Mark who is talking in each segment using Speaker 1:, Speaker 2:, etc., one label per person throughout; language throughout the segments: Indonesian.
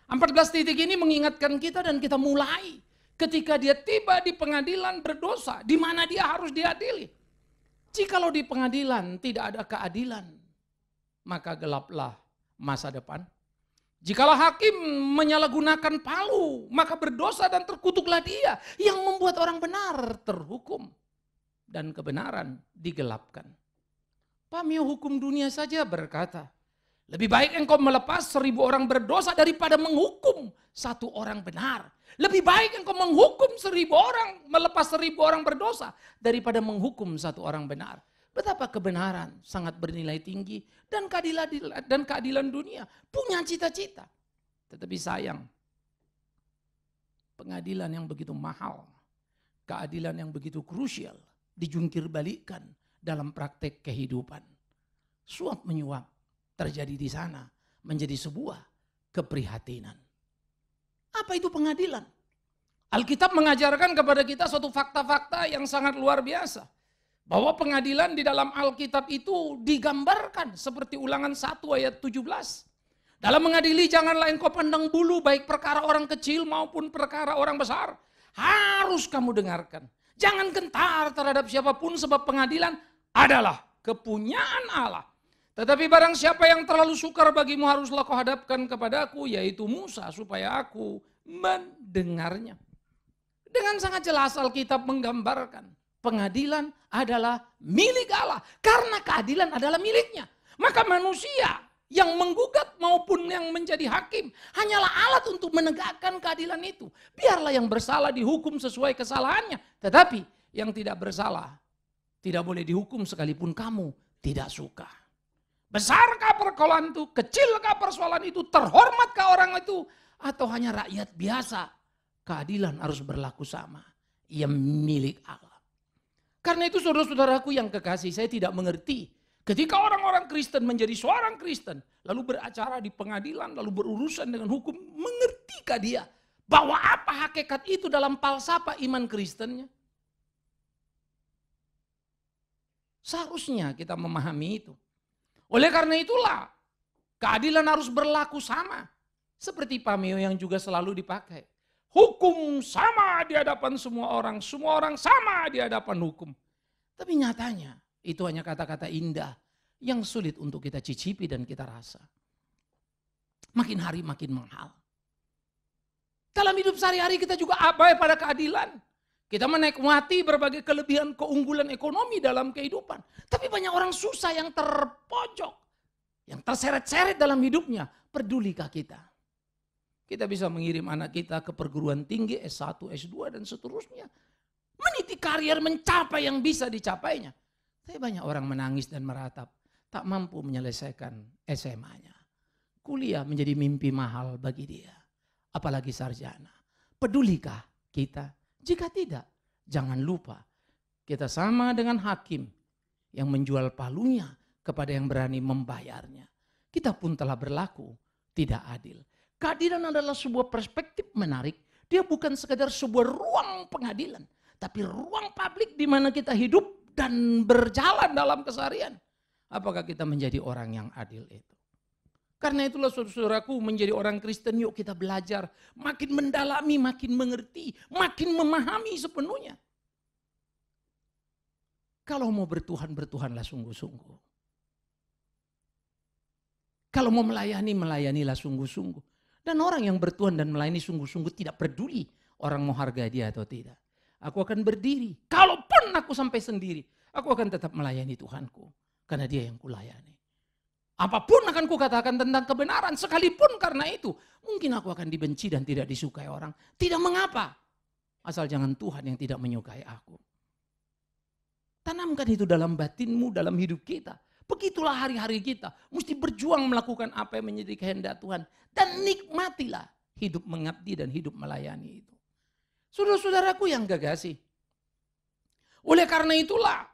Speaker 1: 14 titik ini mengingatkan kita dan kita mulai ketika dia tiba di pengadilan berdosa, di mana dia harus diadili. Jikalau di pengadilan tidak ada keadilan, maka gelaplah masa depan. Jikalau hakim menyalahgunakan palu, maka berdosa dan terkutuklah dia yang membuat orang benar terhukum dan kebenaran digelapkan. Pamio hukum dunia saja berkata, lebih baik engkau melepas 1000 orang berdosa daripada menghukum 1 orang benar. Lebih baik engkau menghukum 1000 orang, melepas 1000 orang berdosa daripada menghukum 1 orang benar. Betapa kebenaran sangat bernilai tinggi dan keadilan dunia punya cita-cita. Tetapi sayang, pengadilan yang begitu mahal, keadilan yang begitu krusial dijungkir balikkan dalam praktek kehidupan. Suap menyuap terjadi di sana menjadi sebuah keprihatinan. Apa itu pengadilan? Alkitab mengajarkan kepada kita suatu fakta-fakta yang sangat luar biasa. Bahwa pengadilan di dalam Alkitab itu digambarkan seperti Ulangan 1 ayat 17. Dalam mengadili janganlah engkau pandang bulu baik perkara orang kecil maupun perkara orang besar. Harus kamu dengarkan. Jangan gentar terhadap siapapun sebab pengadilan adalah kepunyaan Allah. Tetapi barang siapa yang terlalu sukar bagimu haruslah kau hadapkan kepadaku, yaitu Musa, supaya aku mendengarnya. Dengan sangat jelas Alkitab menggambarkan pengadilan adalah milik Allah. Karena keadilan adalah miliknya. Maka manusia yang menggugat maupun yang menjadi hakim hanyalah alat untuk menegakkan keadilan itu. Biarlah yang bersalah dihukum sesuai kesalahannya. Tetapi yang tidak bersalah tidak boleh dihukum sekalipun kamu tidak suka. Besarkah perkolohan itu, kecilkah persoalan itu, terhormatkah orang itu, atau hanya rakyat biasa, keadilan harus berlaku sama. Ia milik Allah. Karena itu saudara-saudaraku yang kekasih, saya tidak mengerti ketika orang-orang Kristen menjadi seorang Kristen, lalu beracara di pengadilan, lalu berurusan dengan hukum, mengertikah dia bahwa apa hakikat itu dalam falsafah iman Kristennya? Seharusnya kita memahami itu. Oleh karena itulah keadilan harus berlaku sama. Seperti pameo yang juga selalu dipakai. Hukum sama di hadapan semua orang sama di hadapan hukum. Tapi nyatanya itu hanya kata-kata indah yang sulit untuk kita cicipi dan kita rasa. Makin hari makin mahal. Dalam hidup sehari-hari kita juga abai pada keadilan. Kita menikmati berbagai kelebihan keunggulan ekonomi dalam kehidupan. Tapi banyak orang susah yang terpojok, yang terseret-seret dalam hidupnya. Pedulikah kita? Kita bisa mengirim anak kita ke perguruan tinggi S1, S2 dan seterusnya. Meniti karier mencapai yang bisa dicapainya. Tapi banyak orang menangis dan meratap. Tak mampu menyelesaikan SMA-nya. Kuliah menjadi mimpi mahal bagi dia. Apalagi sarjana. Pedulikah kita? Jika tidak, jangan lupa kita sama dengan hakim yang menjual palunya kepada yang berani membayarnya. Kita pun telah berlaku tidak adil. Keadilan adalah sebuah perspektif menarik. Dia bukan sekadar sebuah ruang pengadilan, tapi ruang publik di mana kita hidup dan berjalan dalam keseharian. Apakah kita menjadi orang yang adil itu? Karena itulah saudaraku menjadi orang Kristen yuk kita belajar. Makin mendalami, makin mengerti, makin memahami sepenuhnya. Kalau mau bertuhan, bertuhanlah sungguh-sungguh. Kalau mau melayani, melayanilah sungguh-sungguh. Dan orang yang bertuhan dan melayani sungguh-sungguh tidak peduli orang mau hargai dia atau tidak. Aku akan berdiri. Kalaupun aku sampai sendiri, aku akan tetap melayani Tuhanku. Karena dia yang kulayani. Apapun akan kukatakan tentang kebenaran, sekalipun karena itu, mungkin aku akan dibenci dan tidak disukai orang. Tidak mengapa, asal jangan Tuhan yang tidak menyukai aku. Tanamkan itu dalam batinmu, dalam hidup kita. Begitulah hari-hari kita, mesti berjuang melakukan apa yang menjadi kehendak Tuhan. Dan nikmatilah hidup mengabdi dan hidup melayani itu. Saudara-saudaraku yang kekasih. Oleh karena itulah,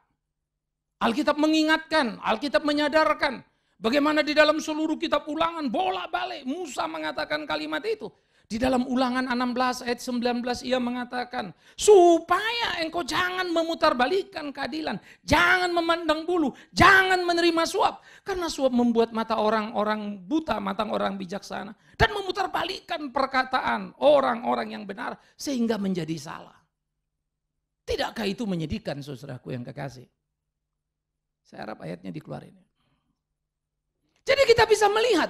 Speaker 1: Alkitab mengingatkan, Alkitab menyadarkan, bagaimana di dalam seluruh kitab Ulangan bolak-balik Musa mengatakan kalimat itu. Di dalam Ulangan 16 ayat 19 ia mengatakan, supaya engkau jangan memutarbalikkan keadilan, jangan memandang bulu, jangan menerima suap. Karena suap membuat mata orang-orang buta, mata orang bijaksana. Dan memutarbalikkan perkataan orang-orang yang benar sehingga menjadi salah. Tidakkah itu menyedihkan saudaraku yang kekasih? Saya harap ayatnya dikeluarin. Jadi kita bisa melihat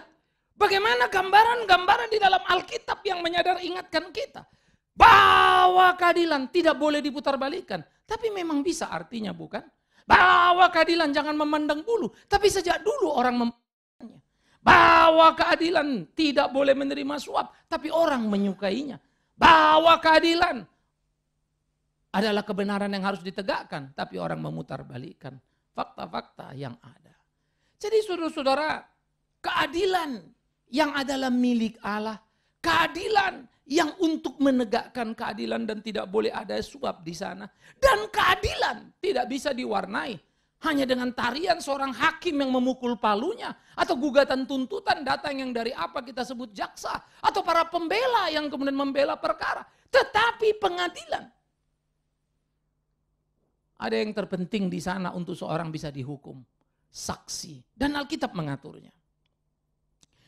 Speaker 1: bagaimana gambaran-gambaran di dalam Alkitab yang ingatkan kita. Bahwa keadilan tidak boleh diputarbalikkan. Tapi memang bisa artinya bukan? Bahwa keadilan jangan memandang bulu. Tapi sejak dulu orang memandangnya. Bahwa keadilan tidak boleh menerima suap. Tapi orang menyukainya. Bahwa keadilan adalah kebenaran yang harus ditegakkan. Tapi orang memutarbalikkan fakta-fakta yang ada. Jadi saudara-saudara, keadilan yang adalah milik Allah, keadilan yang untuk menegakkan keadilan dan tidak boleh ada suap di sana. Dan keadilan tidak bisa diwarnai hanya dengan tarian seorang hakim yang memukul palunya, atau gugatan tuntutan datang yang dari apa kita sebut jaksa, atau para pembela yang kemudian membela perkara. Tetapi pengadilan, ada yang terpenting di sana untuk seorang bisa dihukum, saksi. Dan Alkitab mengaturnya.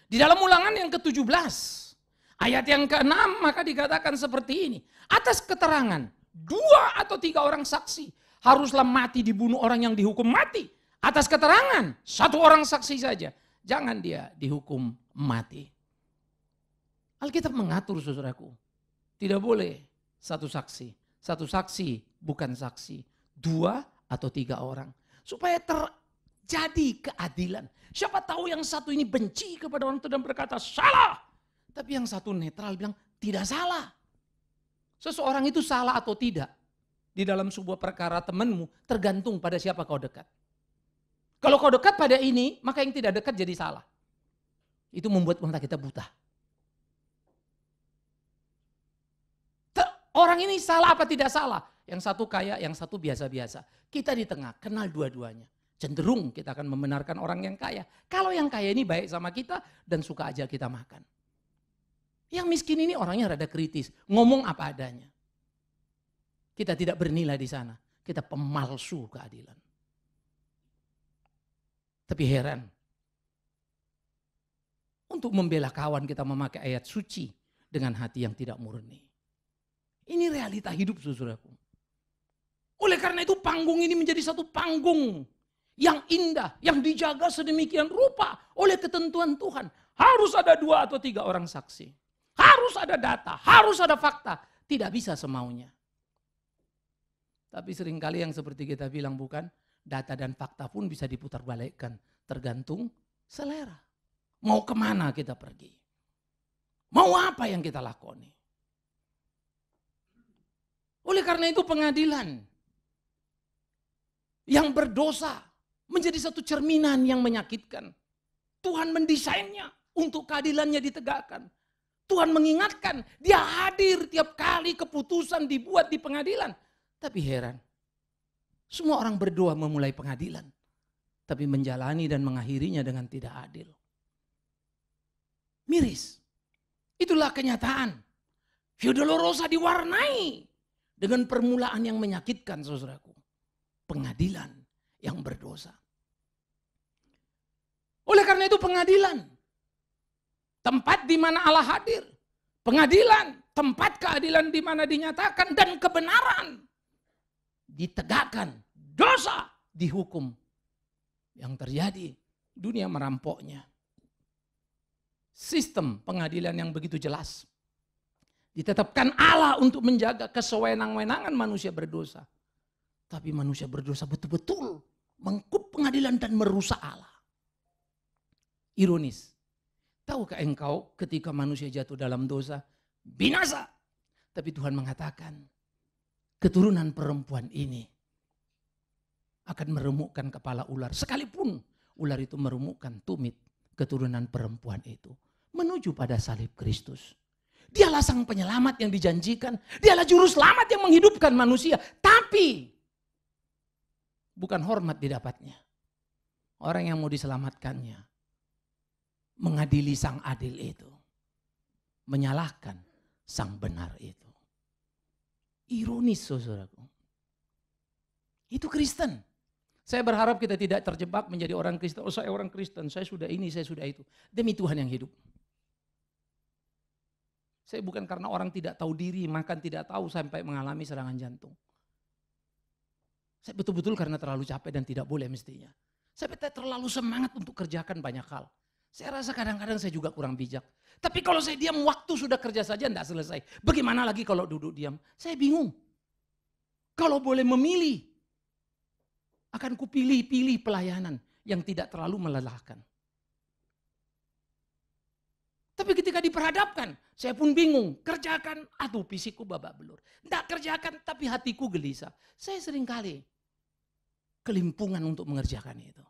Speaker 1: Di dalam Ulangan yang ke-17, ayat yang ke-6 maka dikatakan seperti ini. Atas keterangan 2 atau 3 orang saksi, haruslah mati dibunuh orang yang dihukum mati. Atas keterangan 1 orang saksi saja, jangan dia dihukum mati. Alkitab mengatur saudaraku, tidak boleh 1 saksi. 1 saksi bukan saksi. 2 atau 3 orang. Supaya terjadi keadilan. Siapa tahu yang satu ini benci kepada orang itu dan berkata salah. Tapi yang satu netral bilang tidak salah. Seseorang itu salah atau tidak di dalam sebuah perkara temanmu tergantung pada siapa kau dekat. Kalau kau dekat pada ini, maka yang tidak dekat jadi salah. Itu membuat mata kita buta. Orang ini salah apa tidak salah? Yang satu kaya, yang satu biasa-biasa. Kita di tengah, kenal dua-duanya. Cenderung kita akan membenarkan orang yang kaya. Kalau yang kaya ini baik sama kita dan suka aja kita makan. Yang miskin ini orangnya rada kritis, ngomong apa adanya. Kita tidak bernilai di sana, kita pemalsu keadilan. Tapi heran, untuk membela kawan kita memakai ayat suci dengan hati yang tidak murni. Ini realita hidup saudaraku. Oleh karena itu panggung ini menjadi satu panggung yang indah, yang dijaga sedemikian rupa oleh ketentuan Tuhan. Harus ada 2 atau 3 orang saksi. Harus ada data, harus ada fakta. Tidak bisa semaunya. Tapi seringkali yang seperti kita bilang bukan, data dan fakta pun bisa diputarbalikkan. Tergantung selera. Mau kemana kita pergi? Mau apa yang kita lakoni? Oleh karena itu pengadilan yang berdosa menjadi satu cerminan yang menyakitkan. Tuhan mendesainnya untuk keadilannya ditegakkan. Tuhan mengingatkan, dia hadir tiap kali keputusan dibuat di pengadilan. Tapi heran, semua orang berdoa memulai pengadilan. Tapi menjalani dan mengakhirinya dengan tidak adil. Miris. Itulah kenyataan. Via Dolorosa diwarnai dengan permulaan yang menyakitkan saudaraku. Pengadilan yang berdosa. Oleh karena itu pengadilan, tempat di mana Allah hadir. Pengadilan, tempat keadilan di mana dinyatakan dan kebenaran ditegakkan. Dosa dihukum. Yang terjadi, dunia merampoknya. Sistem pengadilan yang begitu jelas. Ditetapkan Allah untuk menjaga kesewenang-wenangan manusia berdosa. Tapi manusia berdosa betul-betul mengkup pengadilan dan merusak Allah. Ironis. Tahukah engkau ketika manusia jatuh dalam dosa, binasa. Tapi Tuhan mengatakan, keturunan perempuan ini akan meremukkan kepala ular. Sekalipun ular itu meremukkan tumit keturunan perempuan itu. Menuju pada salib Kristus. Dialah sang penyelamat yang dijanjikan. Dialah juru selamat yang menghidupkan manusia. Tapi bukan hormat didapatnya. Orang yang mau diselamatkannya mengadili sang adil itu. menyalahkan sang benar itu. Ironis saudaraku. Itu Kristen. Saya berharap kita tidak terjebak menjadi orang Kristen. Oh saya orang Kristen, saya sudah ini, saya sudah itu. Demi Tuhan yang hidup. Saya bukan karena orang tidak tahu diri, makan tidak tahu sampai mengalami serangan jantung. Saya betul-betul karena terlalu capek dan tidak boleh mestinya. Saya terlalu semangat untuk kerjakan banyak hal. Saya rasa kadang-kadang saya juga kurang bijak. Tapi kalau saya diam, waktu sudah kerja saja tidak selesai. Bagaimana lagi kalau duduk diam? Saya bingung. Kalau boleh memilih, akan kupilih-pilih pelayanan yang tidak terlalu melelahkan. Tapi ketika diperhadapkan, saya pun bingung. Kerjakan, aduh fisikku babak belur. Tidak kerjakan, tapi hatiku gelisah. Saya seringkali kelimpungan untuk mengerjakan itu.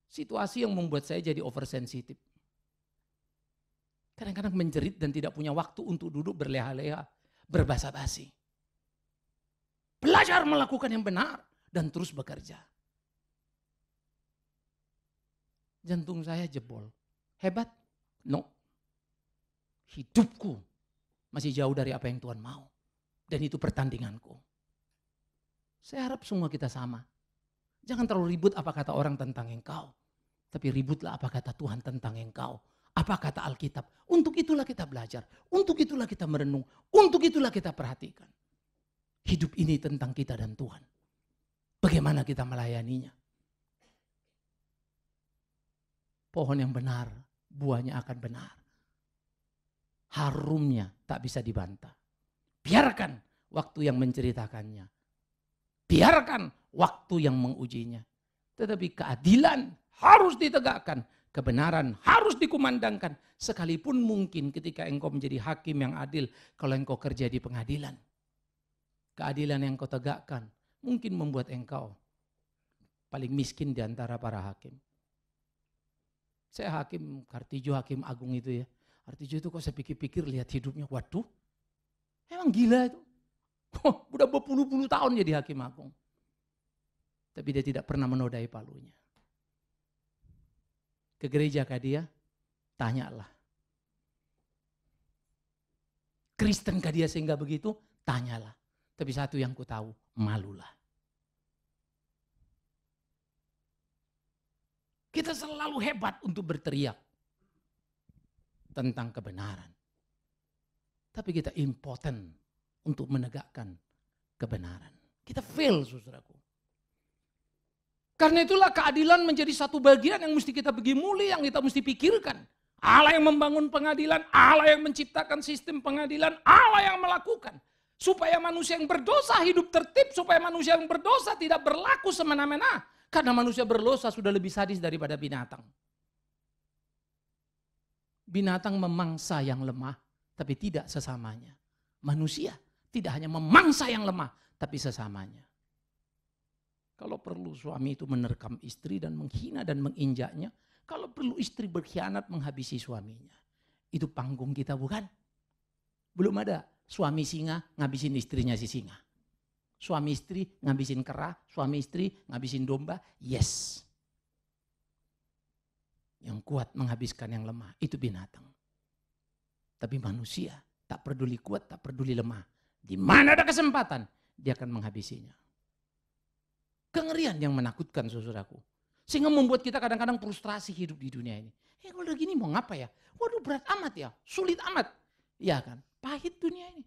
Speaker 1: Situasi yang membuat saya jadi oversensitif. Kadang-kadang menjerit dan tidak punya waktu untuk duduk berleha-leha, berbasa-basi. Belajar melakukan yang benar dan terus bekerja. Jantung saya jebol. Hebat? No. Hidupku masih jauh dari apa yang Tuhan mau. Dan itu pertandinganku. Saya harap semua kita sama. Jangan terlalu ribut apa kata orang tentang engkau. Tapi ributlah apa kata Tuhan tentang engkau. Apa kata Alkitab. Untuk itulah kita belajar. Untuk itulah kita merenung. Untuk itulah kita perhatikan. Hidup ini tentang kita dan Tuhan. Bagaimana kita melayaninya. Pohon yang benar, buahnya akan benar. Harumnya tak bisa dibantah. Biarkan waktu yang menceritakannya. Biarkan waktu yang mengujinya. Tetapi keadilan harus ditegakkan. Kebenaran harus dikumandangkan. Sekalipun mungkin ketika engkau menjadi hakim yang adil. Kalau engkau kerja di pengadilan. Keadilan yang kau tegakkan. Mungkin membuat engkau paling miskin di antara para hakim. Saya hakim Kartijo, hakim agung itu ya. Kartijo itu kok saya pikir-pikir lihat hidupnya. Waduh, emang gila itu. Udah berpuluh-puluh tahun jadi hakim agung. Tapi dia tidak pernah menodai palunya. Ke gereja kah dia? Tanyalah. Kristen kah dia sehingga begitu? Tanyalah. Tapi satu yang ku tahu, malulah. Kita selalu hebat untuk berteriak tentang kebenaran. Tapi kita impoten untuk menegakkan kebenaran. Kita fail, saudaraku. Karena itulah keadilan menjadi satu bagian yang mesti kita pergi muli, yang kita mesti pikirkan. Allah yang membangun pengadilan, Allah yang menciptakan sistem pengadilan, Allah yang melakukan. Supaya manusia yang berdosa hidup tertib, supaya manusia yang berdosa tidak berlaku semena-mena. Karena manusia berdosa sudah lebih sadis daripada binatang. Binatang memangsa yang lemah, tapi tidak sesamanya. Manusia tidak hanya memangsa yang lemah, tapi sesamanya. Kalau perlu suami itu menerkam istri dan menghina dan menginjaknya. Kalau perlu istri berkhianat menghabisi suaminya. Itu panggung kita bukan? Belum ada suami singa ngabisin istrinya si singa. Suami istri ngabisin kera, suami istri ngabisin domba. Yes. Yang kuat menghabiskan yang lemah, itu binatang. Tapi manusia tak peduli kuat, tak peduli lemah. Di mana ada kesempatan, dia akan menghabisinya. Kengerian yang menakutkan saudaraku. Sehingga membuat kita kadang-kadang frustrasi hidup di dunia ini. Kalau udah gini mau ngapa ya? Waduh berat amat ya, sulit amat. Ya kan, pahit dunia ini.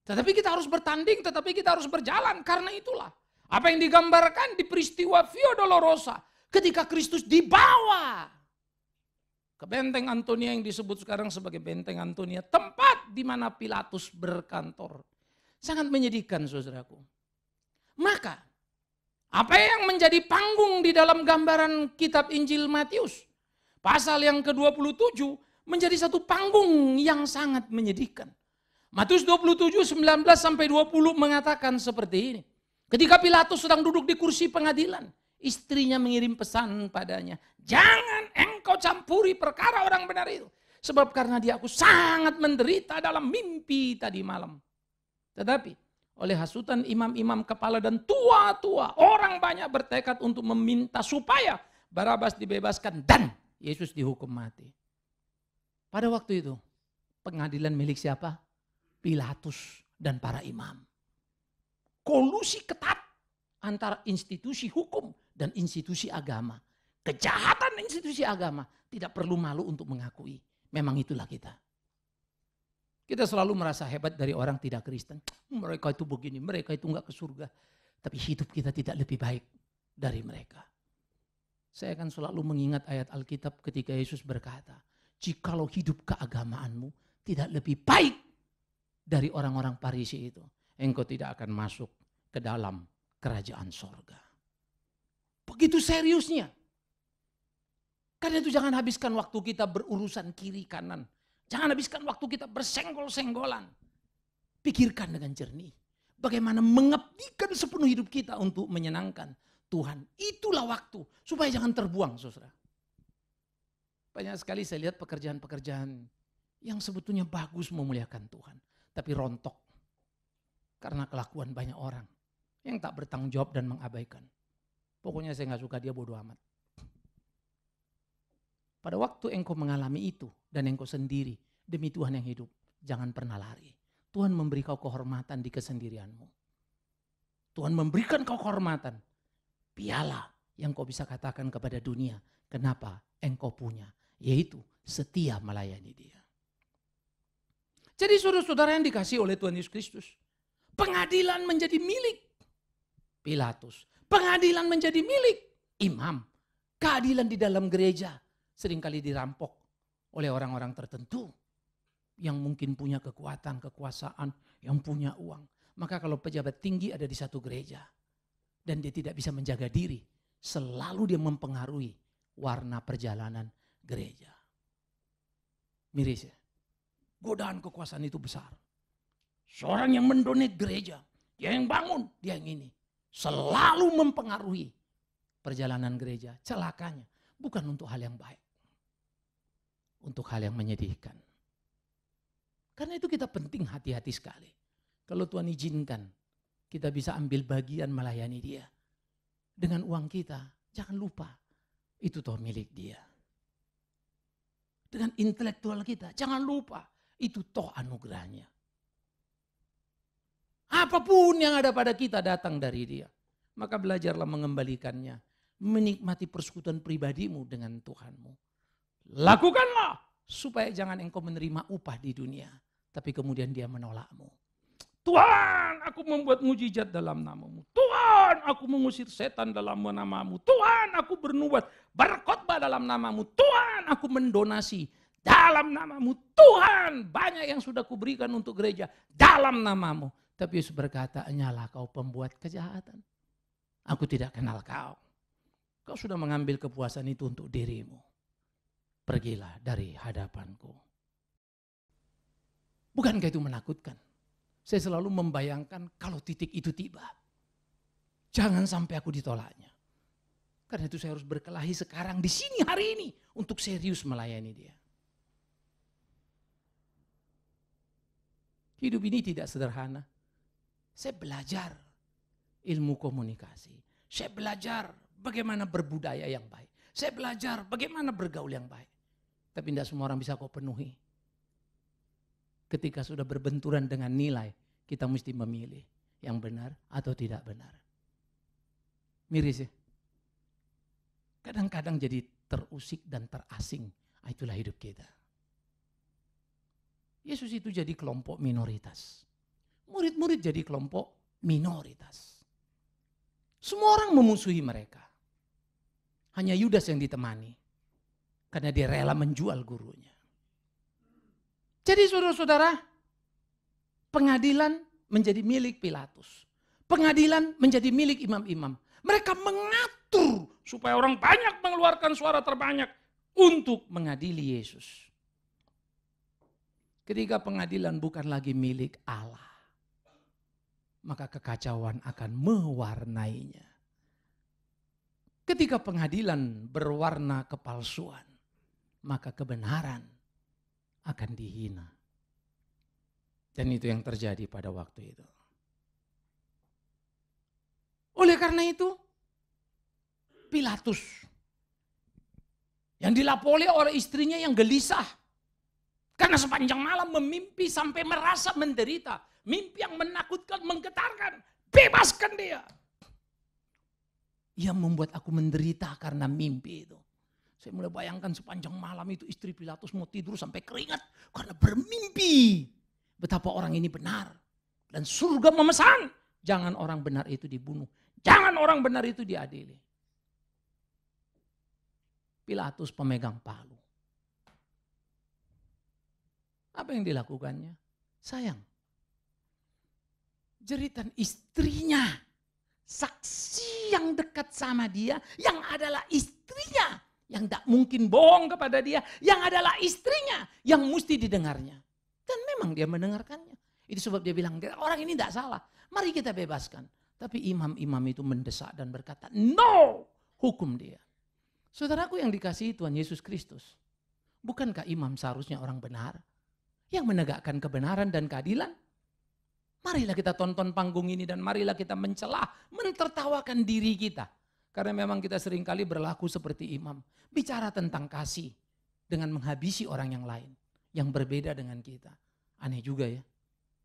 Speaker 1: Tetapi kita harus bertanding, tetapi kita harus berjalan. Karena itulah, apa yang digambarkan di peristiwa Via Dolorosa. Ketika Kristus dibawa ke benteng Antonia yang disebut sekarang sebagai benteng Antonia. Tempat di mana Pilatus berkantor. Sangat menyedihkan saudaraku. Maka, apa yang menjadi panggung di dalam gambaran kitab Injil Matius. Pasal yang ke-27 menjadi satu panggung yang sangat menyedihkan. Matius 27, 19 sampai 20 mengatakan seperti ini. Ketika Pilatus sedang duduk di kursi pengadilan, istrinya mengirim pesan padanya. Jangan engkau campuri perkara orang benar itu. Sebab karena dia aku sangat menderita dalam mimpi tadi malam. Tetapi oleh hasutan imam-imam kepala dan tua-tua, orang banyak bertekad untuk meminta supaya Barabas dibebaskan dan Yesus dihukum mati. Pada waktu itu, pengadilan milik siapa? Pilatus dan para imam. Kolusi ketat antara institusi hukum dan institusi agama. Kejahatan institusi agama tidak perlu malu untuk mengakui. Memang itulah kita. Kita selalu merasa hebat dari orang tidak Kristen. Mereka itu begini, mereka itu enggak ke surga. Tapi hidup kita tidak lebih baik dari mereka. Saya akan selalu mengingat ayat Alkitab ketika Yesus berkata, jikalau hidup keagamaanmu tidak lebih baik dari orang-orang Farisi itu, engkau tidak akan masuk ke dalam kerajaan sorga. Begitu seriusnya. Karena itu jangan habiskan waktu kita berurusan kiri kanan. Jangan habiskan waktu kita bersenggol-senggolan. Pikirkan dengan jernih. Bagaimana mengabdikan sepenuh hidup kita untuk menyenangkan Tuhan. Itulah waktu. Supaya jangan terbuang, saudara. Banyak sekali saya lihat pekerjaan-pekerjaan yang sebetulnya bagus memuliakan Tuhan. Tapi rontok. Karena kelakuan banyak orang. Yang tak bertanggung jawab dan mengabaikan. Pokoknya saya gak suka, dia bodoh amat. Pada waktu engkau mengalami itu dan engkau sendiri demi Tuhan yang hidup, jangan pernah lari. Tuhan memberi kau kehormatan di kesendirianmu. Tuhan memberikan kau kehormatan. Piala yang kau bisa katakan kepada dunia, kenapa engkau punya, yaitu setia melayani Dia. Jadi saudara-saudara yang dikasihi oleh Tuhan Yesus Kristus, pengadilan menjadi milik Pilatus. Pengadilan menjadi milik imam. Keadilan di dalam gereja seringkali dirampok oleh orang-orang tertentu yang mungkin punya kekuatan, kekuasaan, yang punya uang. Maka kalau pejabat tinggi ada di satu gereja dan dia tidak bisa menjaga diri, selalu dia mempengaruhi warna perjalanan gereja. Miris ya? Godaan kekuasaan itu besar. Seorang yang mendonate gereja, dia yang bangun, dia yang ini. Selalu mempengaruhi perjalanan gereja. Celakanya bukan untuk hal yang baik. Untuk hal yang menyedihkan. Karena itu kita penting hati-hati sekali. Kalau Tuhan izinkan, kita bisa ambil bagian melayani Dia. Dengan uang kita, jangan lupa, itu toh milik Dia. Dengan intelektual kita, jangan lupa, itu toh anugerahnya. Apapun yang ada pada kita datang dari Dia. Maka belajarlah mengembalikannya. Menikmati persekutuan pribadimu dengan Tuhanmu. Lakukanlah supaya jangan engkau menerima upah di dunia. Tapi kemudian Dia menolakmu. Tuhan, aku membuat mujizat dalam namamu. Tuhan, aku mengusir setan dalam namamu. Tuhan, aku bernubuat berkhotbah dalam namamu. Tuhan, aku mendonasi dalam namamu. Tuhan, banyak yang sudah kuberikan untuk gereja dalam namamu. Tapi Yesus berkata, nyalah kau pembuat kejahatan. Aku tidak kenal kau. Kau sudah mengambil kepuasan itu untuk dirimu. Pergilah dari hadapanku. Bukankah itu menakutkan? Saya selalu membayangkan kalau titik itu tiba. Jangan sampai aku ditolaknya. Karena itu saya harus berkelahi sekarang di sini hari ini untuk serius melayani Dia. Hidup ini tidak sederhana. Saya belajar ilmu komunikasi. Saya belajar bagaimana berbudaya yang baik. Saya belajar bagaimana bergaul yang baik. Tapi tidak semua orang bisa kau penuhi. Ketika sudah berbenturan dengan nilai, kita mesti memilih yang benar atau tidak benar. Miris ya? Kadang-kadang jadi terusik dan terasing. Itulah hidup kita. Yesus itu jadi kelompok minoritas. Murid-murid jadi kelompok minoritas. Semua orang memusuhi mereka. Hanya Yudas yang ditemani. Karena dia rela menjual gurunya. Jadi saudara-saudara, pengadilan menjadi milik Pilatus. Pengadilan menjadi milik imam-imam. Mereka mengatur supaya orang banyak mengeluarkan suara terbanyak untuk mengadili Yesus. Ketika pengadilan bukan lagi milik Allah, maka kekacauan akan mewarnainya. Ketika pengadilan berwarna kepalsuan, maka kebenaran akan dihina. Dan itu yang terjadi pada waktu itu. Oleh karena itu, Pilatus Yang dilapori oleh istrinya yang gelisah. Karena sepanjang malam memimpi sampai merasa menderita. Mimpi yang menakutkan, menggetarkan. Bebaskan dia. Ia membuat aku menderita karena mimpi itu. Saya mulai bayangkan sepanjang malam itu istri Pilatus mau tidur sampai keringat. Karena bermimpi. Betapa orang ini benar. Dan surga memesan. Jangan orang benar itu dibunuh. Jangan orang benar itu diadili. Pilatus pemegang palu. Apa yang dilakukannya? Sayang. Jeritan istrinya. Saksi yang dekat sama dia. Yang adalah istrinya. Yang tak mungkin bohong kepada dia. Yang adalah istrinya. Yang mesti didengarnya. Dan memang dia mendengarkannya. Itu sebab dia bilang, orang ini tidak salah. Mari kita bebaskan. Tapi imam-imam itu mendesak dan berkata, no! Hukum dia. Saudaraku yang dikasihi Tuhan Yesus Kristus. Bukankah imam seharusnya orang benar? Yang menegakkan kebenaran dan keadilan. Marilah kita tonton panggung ini dan marilah kita mencelah, mentertawakan diri kita. Karena memang kita seringkali berlaku seperti imam. Bicara tentang kasih dengan menghabisi orang yang lain. Yang berbeda dengan kita. Aneh juga ya.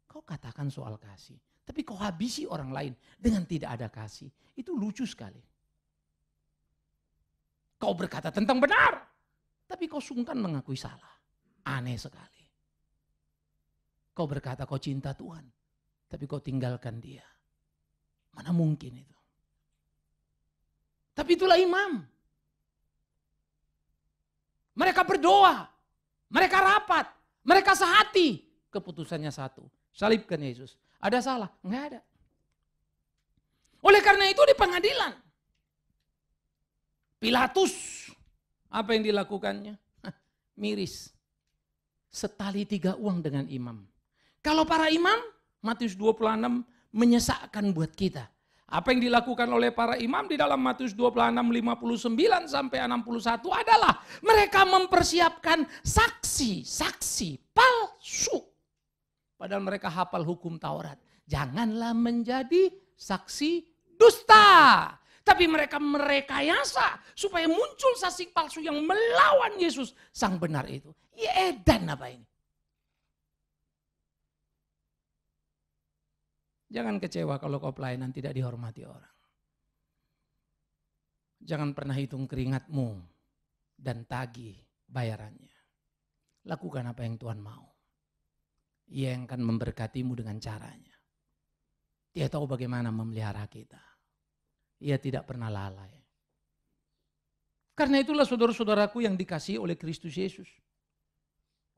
Speaker 1: Kau katakan soal kasih. Tapi kau habisi orang lain dengan tidak ada kasih. Itu lucu sekali. Kau berkata tentang benar. Tapi kau sungkan mengakui salah. Aneh sekali. Kau berkata kau cinta Tuhan, tapi kau tinggalkan dia. Mana mungkin itu? Tapi itulah imam. Mereka berdoa, mereka rapat, mereka sehati. Keputusannya satu, salibkan Yesus. Ada salah? Enggak ada. Oleh karena itu di pengadilan, Pilatus, apa yang dilakukannya? Miris. Setali 3 uang dengan imam. Kalau para imam, Matius 26 menyesakkan buat kita. Apa yang dilakukan oleh para imam di dalam Matius 26, 59 sampai 61 adalah mereka mempersiapkan saksi palsu. Padahal mereka hafal hukum Taurat. Janganlah menjadi saksi dusta. Tapi mereka merekayasa supaya muncul saksi palsu yang melawan Yesus sang benar itu. Ya edan apa ini? Jangan kecewa kalau kau pelayanan tidak dihormati orang. Jangan pernah hitung keringatmu dan tagih bayarannya. Lakukan apa yang Tuhan mau. Ia yang akan memberkatimu dengan caranya. Dia tahu bagaimana memelihara kita. Ia tidak pernah lalai. Karena itulah saudara-saudaraku yang dikasihi oleh Kristus Yesus.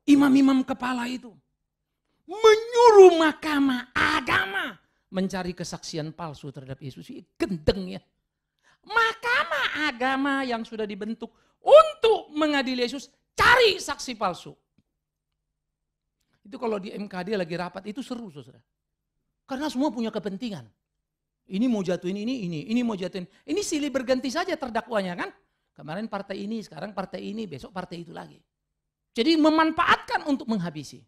Speaker 1: Imam-imam kepala itu menyuruh mahkamah agama mencari kesaksian palsu terhadap Yesus. Gendeng ya. Mahkamah agama yang sudah dibentuk untuk mengadili Yesus, cari saksi palsu. Itu kalau di MKD lagi rapat itu seru saudara. Karena semua punya kepentingan. Ini mau jatuhin ini mau jatuhin. Ini silih berganti saja terdakwanya kan. Kemarin partai ini, sekarang partai ini, besok partai itu lagi. Jadi memanfaatkan untuk menghabisi.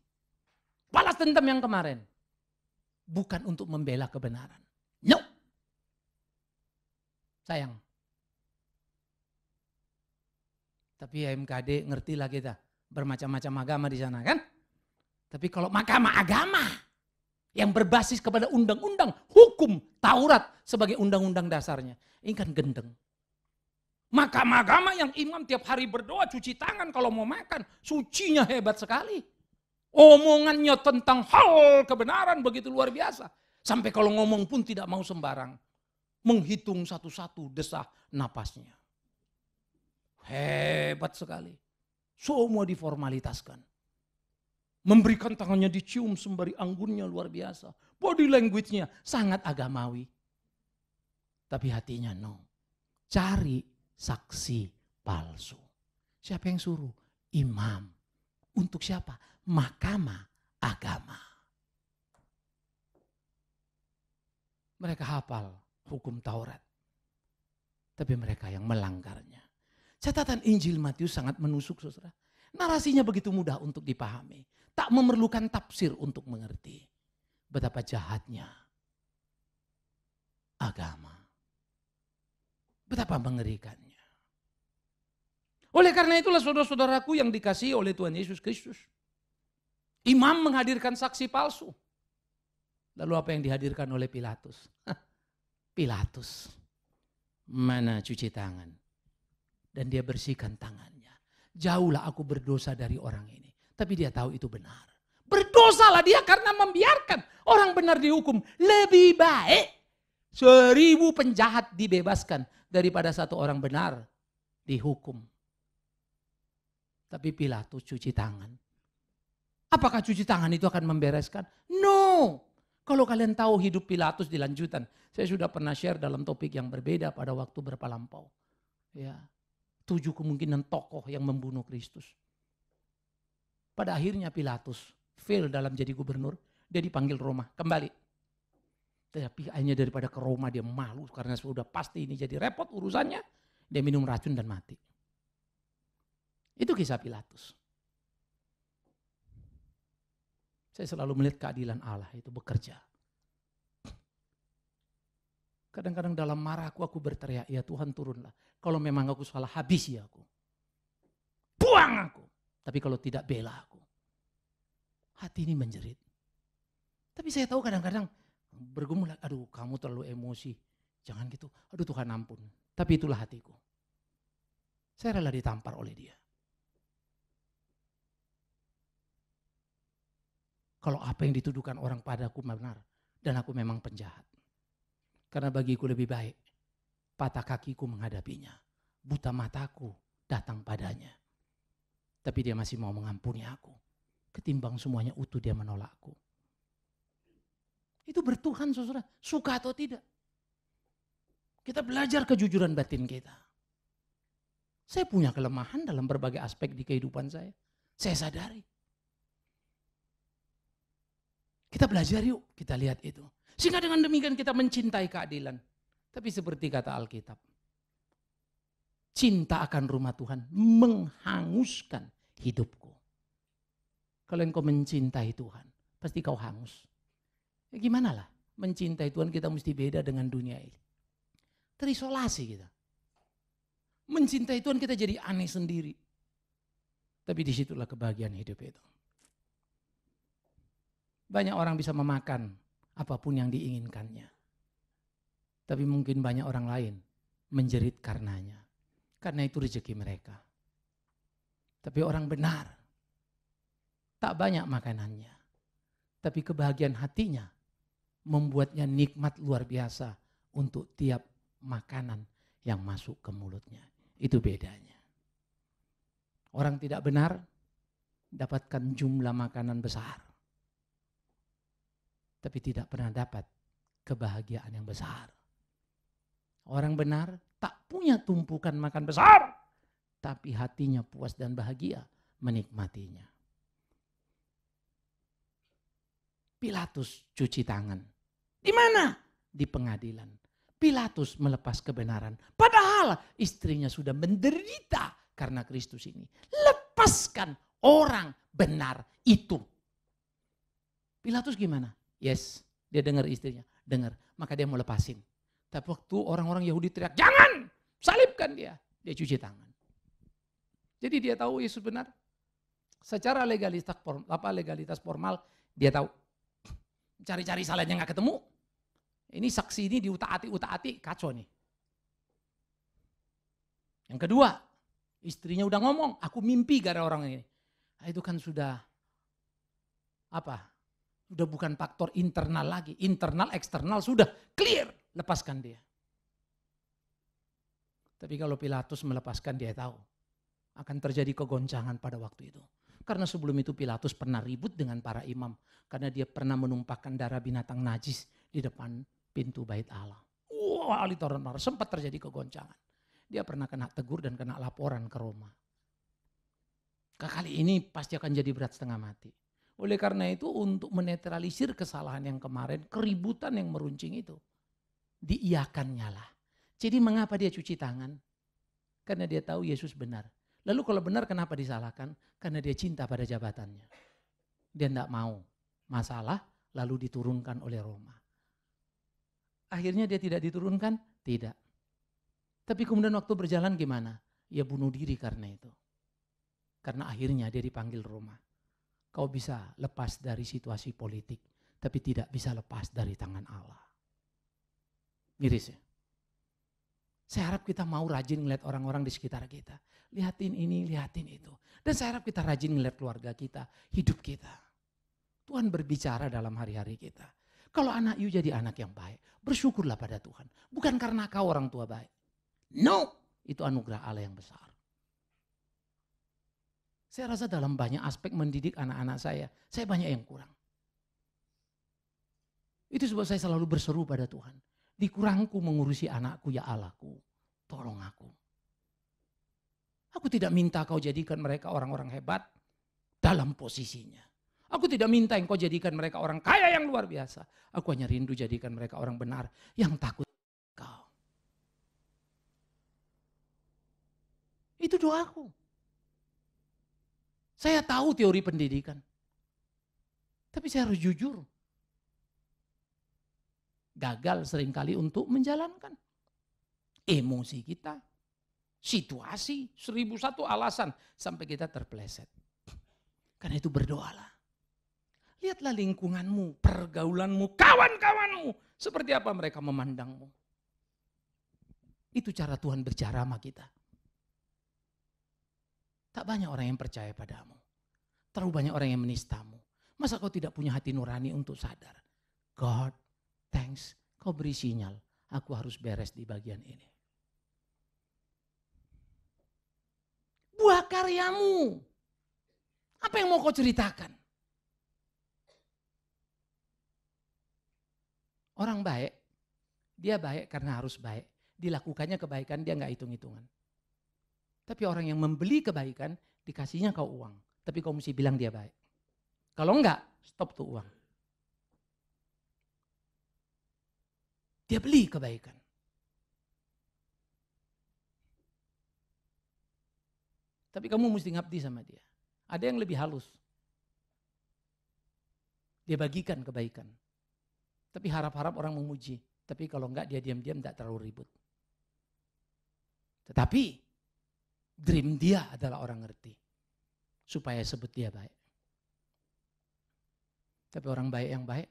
Speaker 1: Balas dendam yang kemarin. Bukan untuk membela kebenaran. No. Sayang. Tapi ya MKD ngertilah kita. Bermacam-macam agama di sana kan. Tapi kalau mahkamah agama yang berbasis kepada undang-undang, hukum, Taurat sebagai undang-undang dasarnya. Ini kan gendeng. Mahkamah agama yang imam tiap hari berdoa, cuci tangan kalau mau makan. Sucinya hebat sekali. Omongannya tentang hal kebenaran begitu luar biasa. Sampai kalau ngomong pun tidak mau sembarang. Menghitung satu-satu desah napasnya. Hebat sekali. Semua diformalitaskan. Memberikan tangannya dicium sembari anggurnya luar biasa. Body language-nya sangat agamawi. Tapi hatinya no. Cari saksi palsu. Siapa yang suruh? Imam. Untuk siapa? Mahkamah agama. Mereka hafal hukum Taurat. Tapi mereka yang melanggarnya. Catatan Injil Matius sangat menusuk saudara. Narasinya begitu mudah untuk dipahami. Tak memerlukan tafsir untuk mengerti. Betapa jahatnya agama. Betapa mengerikannya. Oleh karena itulah saudara-saudaraku yang dikasihi oleh Tuhan Yesus Kristus. Imam menghadirkan saksi palsu. Lalu apa yang dihadirkan oleh Pilatus? Pilatus, mana cuci tangan? Dan dia bersihkan tangannya. Jauhlah aku berdosa dari orang ini. Tapi dia tahu itu benar. Berdosalah dia karena membiarkan orang benar dihukum. Lebih baik 1000 penjahat dibebaskan daripada satu orang benar dihukum. Tapi Pilatus cuci tangan. Apakah cuci tangan itu akan membereskan? No. Kalau kalian tahu hidup Pilatus di lanjutan. Saya sudah pernah share dalam topik yang berbeda pada waktu berpalampau. Ya, 7 kemungkinan tokoh yang membunuh Kristus. Pada akhirnya Pilatus fail dalam jadi gubernur. Dia dipanggil Roma, kembali. Tapi akhirnya daripada ke Roma dia malu karena sudah pasti ini jadi repot urusannya. Dia minum racun dan mati. Itu kisah Pilatus. Saya selalu melihat keadilan Allah itu bekerja. Kadang-kadang dalam marahku aku berteriak, ya Tuhan turunlah. Kalau memang aku salah, habisi aku. Buang aku. Tapi kalau tidak, bela aku. Hati ini menjerit. Tapi saya tahu kadang-kadang bergumul, aduh kamu terlalu emosi. Jangan gitu, aduh Tuhan ampun. Tapi itulah hatiku. Saya rela ditampar oleh dia. Kalau apa yang dituduhkan orang padaku benar. Dan aku memang penjahat. Karena bagiku lebih baik. Patah kakiku menghadapinya. Buta mataku datang padanya. Tapi dia masih mau mengampuni aku. Ketimbang semuanya utuh dia menolakku. Itu bertuhan saudara. Suka atau tidak. Kita belajar kejujuran batin kita. Saya punya kelemahan dalam berbagai aspek di kehidupan saya. Saya sadari. Kita belajar yuk, kita lihat itu. Sehingga dengan demikian kita mencintai keadilan. Tapi seperti kata Alkitab, cinta akan rumah Tuhan menghanguskan hidupku. Kalau engkau mencintai Tuhan, pasti kau hangus. Ya gimana lah, mencintai Tuhan kita mesti beda dengan dunia ini. Terisolasi kita. Mencintai Tuhan kita jadi aneh sendiri. Tapi disitulah kebahagiaan hidup itu. Banyak orang bisa memakan apapun yang diinginkannya. Tapi mungkin banyak orang lain menjerit karenanya. Karena itu rezeki mereka. Tapi orang benar tak banyak makanannya. Tapi kebahagiaan hatinya membuatnya nikmat luar biasa untuk tiap makanan yang masuk ke mulutnya. Itu bedanya. Orang tidak benar dapatkan jumlah makanan besar. Tapi tidak pernah dapat kebahagiaan yang besar. Orang benar tak punya tumpukan makan besar. Tapi hatinya puas dan bahagia menikmatinya. Pilatus cuci tangan. Di mana? Di pengadilan. Pilatus melepas kebenaran. Padahal istrinya sudah menderita karena Kristus ini. Lepaskan orang benar itu. Pilatus gimana? Yes, dia dengar istrinya, dengar. Maka dia mau lepasin. Tapi waktu orang-orang Yahudi teriak, jangan, salibkan dia. Dia cuci tangan. Jadi dia tahu Yesus benar. Secara legalitas formal, dia tahu. Cari-cari salahnya nggak ketemu. Ini saksi ini diutak-atik, kacau nih. Yang kedua, istrinya udah ngomong, aku mimpi gara orang ini. Nah, itu kan sudah Sudah bukan faktor internal lagi. Internal, eksternal sudah clear. Lepaskan dia. Tapi kalau Pilatus melepaskan dia tahu. Akan terjadi kegoncangan pada waktu itu. Karena sebelum itu Pilatus pernah ribut dengan para imam. Karena dia pernah menumpahkan darah binatang najis di depan pintu bait Allah. Wah, sempat terjadi kegoncangan. Dia pernah kena tegur dan kena laporan ke Roma. Kali ini pasti akan jadi berat setengah mati. Oleh karena itu untuk menetralisir kesalahan yang kemarin, keributan yang meruncing itu, diiyakannya lah. Jadi mengapa dia cuci tangan? Karena dia tahu Yesus benar. Lalu kalau benar kenapa disalahkan? Karena dia cinta pada jabatannya. Dia tidak mau masalah lalu diturunkan oleh Roma. Akhirnya dia tidak diturunkan? Tidak. Tapi kemudian waktu berjalan gimana? Ia bunuh diri karena itu. Karena akhirnya dia dipanggil Roma. Kau bisa lepas dari situasi politik, tapi tidak bisa lepas dari tangan Allah. Miris ya? Saya harap kita mau rajin ngeliat orang-orang di sekitar kita. Lihatin ini, lihatin itu. Dan saya harap kita rajin ngeliat keluarga kita, hidup kita. Tuhan berbicara dalam hari-hari kita. Kalau anak you jadi anak yang baik, bersyukurlah pada Tuhan. Bukan karena kau orang tua baik. No, itu anugerah Allah yang besar. Saya rasa dalam banyak aspek mendidik anak-anak saya banyak yang kurang. Itu sebab saya selalu berseru pada Tuhan. Dikurangku mengurusi anakku ya Allahku, tolong aku. Aku tidak minta kau jadikan mereka orang-orang hebat dalam posisinya. Aku tidak minta engkau jadikan mereka orang kaya yang luar biasa. Aku hanya rindu jadikan mereka orang benar yang takut kau. Itu doaku. Saya tahu teori pendidikan. Tapi saya harus jujur. Gagal seringkali untuk menjalankan. Emosi kita, situasi, 1001 alasan sampai kita terpeleset. Karena itu berdoalah. Lihatlah lingkunganmu, pergaulanmu, kawan-kawanmu. Seperti apa mereka memandangmu. Itu cara Tuhan berbicara sama kita. Tak banyak orang yang percaya padamu. Terlalu banyak orang yang menistamu. Masa kau tidak punya hati nurani untuk sadar? God, thanks, kau beri sinyal. Aku harus beres di bagian ini. Buah karyamu. Apa yang mau kau ceritakan? Orang baik, dia baik karena harus baik. Dilakukannya kebaikan, dia nggak hitung-hitungan. Tapi orang yang membeli kebaikan, dikasihnya kau uang. Tapi kau mesti bilang dia baik. Kalau enggak, stop tuh uang. Dia beli kebaikan. Tapi kamu mesti ngabdi sama dia. Ada yang lebih halus. Dia bagikan kebaikan. Tapi harap-harap orang memuji. Tapi kalau enggak dia diam-diam tidak terlalu ribut. Tetapi dream dia adalah orang ngerti. Supaya sebut dia baik. Tapi orang baik yang baik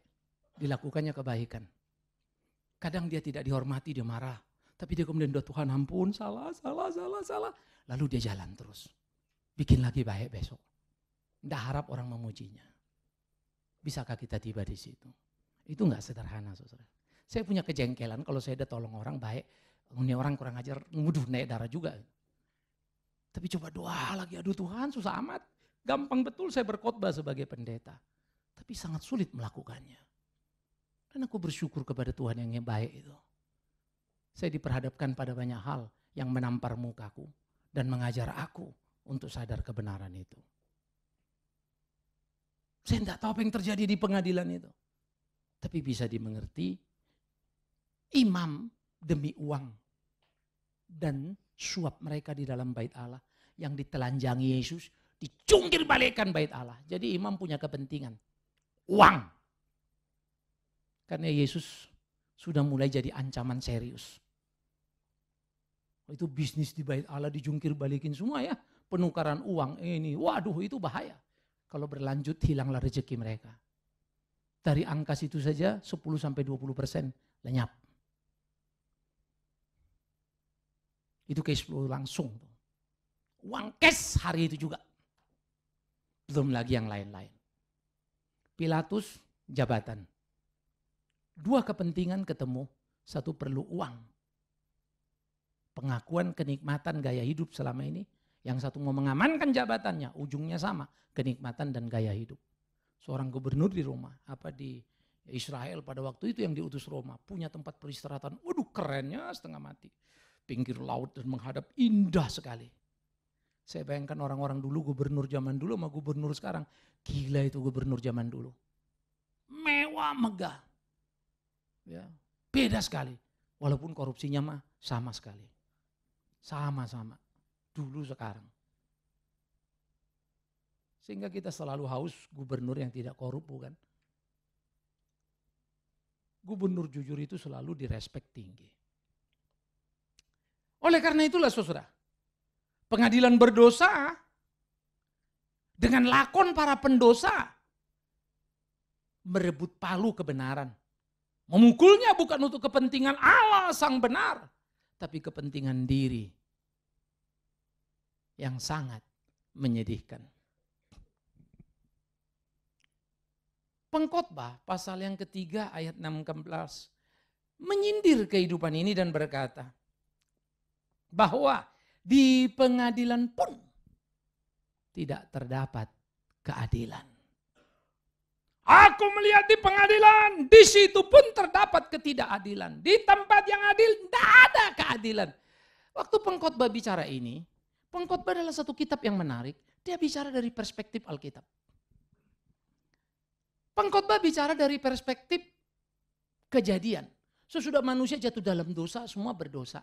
Speaker 1: dilakukannya kebaikan. Kadang dia tidak dihormati, dia marah. Tapi dia kemudian doa Tuhan ampun, salah. Lalu dia jalan terus. Bikin lagi baik besok. Tidak harap orang memujinya. Bisakah kita tiba di situ? Itu enggak sederhana, saudara. Saya punya kejengkelan kalau saya udah tolong orang baik. Ini orang kurang ajar, naik darah juga. Tapi coba doa lagi, aduh Tuhan susah amat. Gampang betul saya berkhotbah sebagai pendeta. Tapi sangat sulit melakukannya. Dan aku bersyukur kepada Tuhan yang baik itu. Saya diperhadapkan pada banyak hal yang menampar mukaku. Dan mengajar aku untuk sadar kebenaran itu. Saya tidak tahu apa yang terjadi di pengadilan itu. Tapi bisa dimengerti, imam demi uang dan suap mereka di dalam bait Allah yang ditelanjangi Yesus, dicungkir balikkan bait Allah. Jadi imam punya kepentingan, uang. Karena Yesus sudah mulai jadi ancaman serius. Itu bisnis di bait Allah dijungkir balikin semua ya. Penukaran uang ini, waduh itu bahaya. Kalau berlanjut hilanglah rezeki mereka. Dari angka situ saja 10-20% lenyap. Itu cash flow langsung. Uang cash hari itu juga. Belum lagi yang lain-lain. Pilatus jabatan. Dua kepentingan ketemu, satu perlu uang. Pengakuan kenikmatan gaya hidup selama ini. Yang satu mau mengamankan jabatannya, ujungnya sama, kenikmatan dan gaya hidup. Seorang gubernur di Roma, di Israel pada waktu itu yang diutus Roma, punya tempat peristirahatan, waduh kerennya setengah mati. Pinggir laut dan menghadap indah sekali. Saya bayangkan orang-orang dulu, gubernur zaman dulu sama gubernur sekarang. Gila itu gubernur zaman dulu. Mewah, megah. Ya, beda sekali. Walaupun korupsinya mah sama sekali. Sama-sama. Dulu sekarang. Sehingga kita selalu haus gubernur yang tidak korup, bukan? Gubernur jujur itu selalu direspek tinggi. Oleh karena itulah saudara, Pengadilan berdosa dengan lakon para pendosa merebut palu kebenaran. Memukulnya bukan untuk kepentingan Allah sang benar, tapi kepentingan diri yang sangat menyedihkan. Pengkhotbah pasal yang ketiga ayat 16 menyindir kehidupan ini dan berkata bahwa di pengadilan pun tidak terdapat keadilan. Aku melihat di pengadilan, di situ pun terdapat ketidakadilan. Di tempat yang adil tidak ada keadilan. Waktu pengkhotbah bicara ini, pengkhotbah adalah satu kitab yang menarik. Dia bicara dari perspektif Alkitab. Pengkhotbah bicara dari perspektif kejadian. Sesudah manusia jatuh dalam dosa, semua berdosa.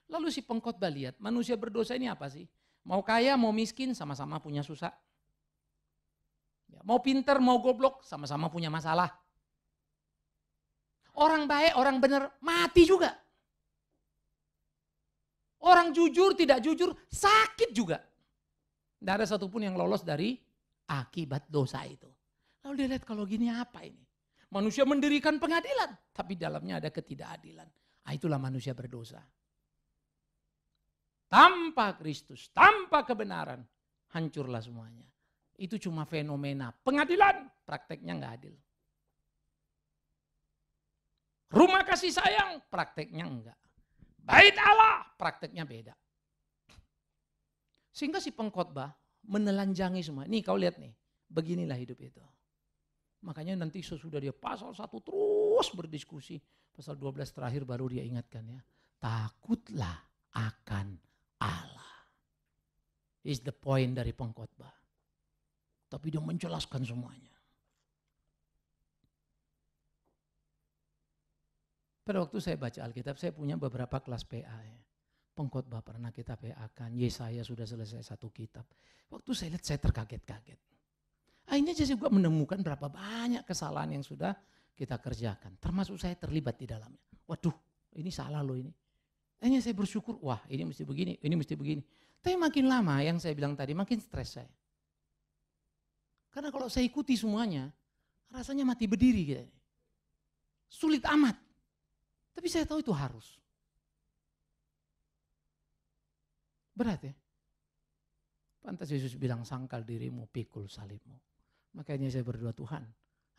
Speaker 1: Lalu si pengkhotbah lihat, manusia berdosa ini apa sih? Mau kaya, mau miskin, sama-sama punya susah. Ya, mau pinter, mau goblok, sama-sama punya masalah. Orang baik, orang benar, mati juga. Orang jujur, tidak jujur, sakit juga. Tidak ada satupun yang lolos dari akibat dosa itu. Lalu dia lihat kalau gini apa ini? Manusia mendirikan pengadilan, tapi dalamnya ada ketidakadilan. Itulah manusia berdosa. Tanpa Kristus, tanpa kebenaran, hancurlah semuanya. Itu cuma fenomena pengadilan, prakteknya nggak adil. Rumah kasih sayang, prakteknya enggak. Bait Allah, prakteknya beda. Sehingga si pengkhotbah menelanjangi semua. Nih kau lihat nih, beginilah hidup itu. Makanya nanti sesudah dia pasal 1 terus berdiskusi. Pasal 12 terakhir baru dia ingatkan ya. Takutlah akan Allah. Is the point dari pengkhotbah. Tapi dia menjelaskan semuanya. Pada waktu saya baca Alkitab, saya punya beberapa kelas PA. Ya. Pengkhotbah pernah kita PA-kan, Yesaya sudah selesai 1 kitab. Waktu saya lihat saya terkaget-kaget. Akhirnya saya juga menemukan berapa banyak kesalahan yang sudah kita kerjakan. Termasuk saya terlibat di dalamnya. Waduh, ini salah loh ini. Akhirnya saya bersyukur, wah ini mesti begini, ini mesti begini. Tapi makin lama yang saya bilang tadi, makin stres saya. Karena kalau saya ikuti semuanya, rasanya mati berdiri gitu. Sulit amat. Tapi saya tahu itu harus. Berat ya. Pantas Yesus bilang sangkal dirimu, pikul salibmu. Makanya saya berdoa, Tuhan,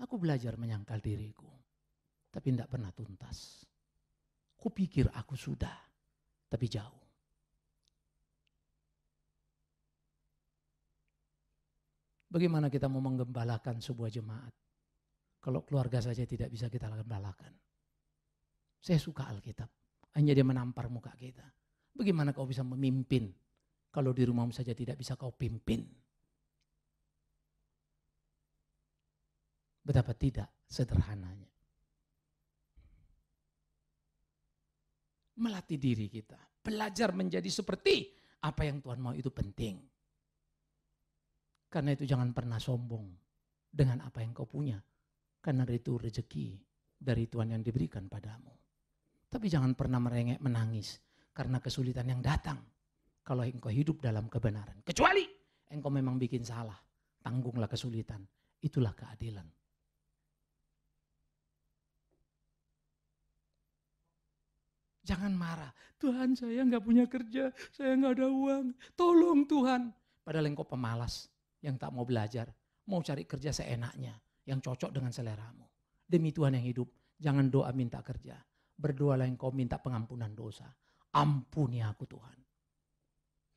Speaker 1: aku belajar menyangkal diriku. Tapi tidak pernah tuntas. Kupikir aku sudah, tapi jauh. Bagaimana kita mau menggembalakan sebuah jemaat kalau keluarga saja tidak bisa kita gembalakan? Saya suka Alkitab, hanya dia menampar muka kita. Bagaimana kau bisa memimpin kalau di rumahmu saja tidak bisa kau pimpin? Betapa tidak sederhananya. Melatih diri kita, belajar menjadi seperti apa yang Tuhan mau itu penting. Karena itu jangan pernah sombong dengan apa yang kau punya. Karena itu rezeki dari Tuhan yang diberikan padamu. Tapi jangan pernah merengek menangis karena kesulitan yang datang. Kalau engkau hidup dalam kebenaran. Kecuali engkau memang bikin salah. Tanggunglah kesulitan. Itulah keadilan. Jangan marah. Tuhan saya gak punya kerja. Saya gak ada uang. Tolong Tuhan. Padahal engkau pemalas. Yang tak mau belajar, mau cari kerja seenaknya, yang cocok dengan seleramu. Demi Tuhan yang hidup, jangan doa minta kerja. Berdoalah engkau minta pengampunan dosa. Ampuni aku Tuhan.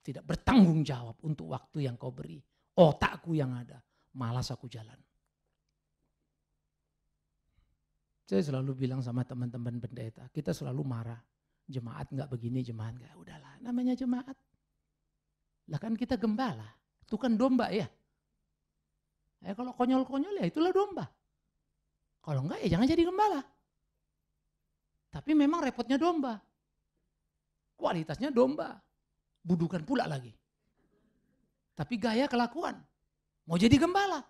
Speaker 1: Tidak bertanggung jawab untuk waktu yang kau beri. Otakku yang ada, malas aku jalan. Saya selalu bilang sama teman-teman pendeta, kita selalu marah. Jemaat gak begini, jemaat gak. Udahlah, namanya jemaat. Lah kan kita gembala. Itu kan domba ya. Kalau konyol-konyol ya itulah domba. Kalau enggak ya jangan jadi gembala. Tapi memang repotnya domba. Kualitasnya domba. Budukan pula lagi. Tapi gaya kelakuan. Mau jadi gembala.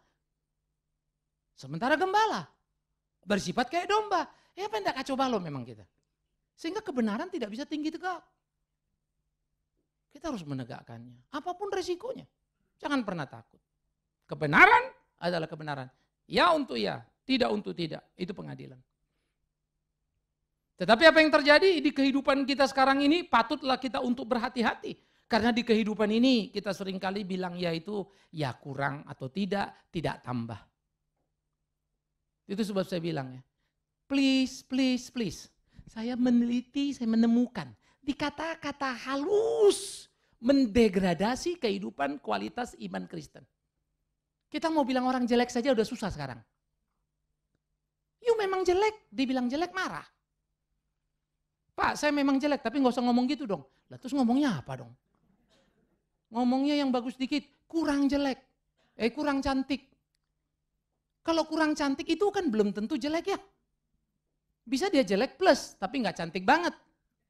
Speaker 1: Sementara gembala bersifat kayak domba. Ya pendak kacau balau memang kita. Sehingga kebenaran tidak bisa tinggi tegak. Kita harus menegakkannya. Apapun resikonya. Jangan pernah takut. Kebenaran adalah kebenaran. Ya untuk ya, tidak untuk tidak. Itu pengadilan. Tetapi apa yang terjadi di kehidupan kita sekarang ini patutlah kita untuk berhati-hati. Karena di kehidupan ini kita seringkali bilang ya itu ya kurang atau tidak tambah. Itu sebab saya bilang ya, please, please, please. Saya meneliti, saya menemukan. Di kata-kata halus mendegradasi kehidupan kualitas iman Kristen. Kita mau bilang orang jelek saja udah susah sekarang. You memang jelek, dibilang jelek marah. Pak, saya memang jelek, tapi nggak usah ngomong gitu dong. Lah terus ngomongnya apa dong? Ngomongnya yang bagus dikit, kurang jelek, kurang cantik. Kalau kurang cantik itu kan belum tentu jelek ya. Bisa dia jelek plus, tapi nggak cantik banget.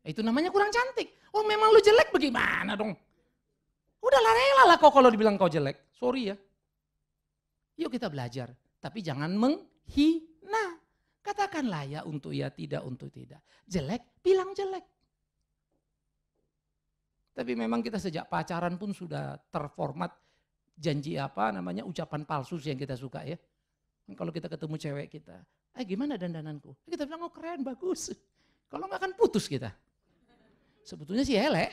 Speaker 1: Itu namanya kurang cantik. Oh memang lu jelek bagaimana dong? Udah rela lah kok kalau dibilang kau jelek. Sorry ya. Yuk kita belajar, tapi jangan menghina. Katakanlah ya untuk ya, tidak untuk tidak. Jelek, bilang jelek. Tapi memang kita sejak pacaran pun sudah terformat janji ucapan palsu yang kita suka ya. Kalau kita ketemu cewek kita, gimana dandananku? Kita bilang, oh keren, bagus. Kalau enggak kan putus kita. Sebetulnya sih elek.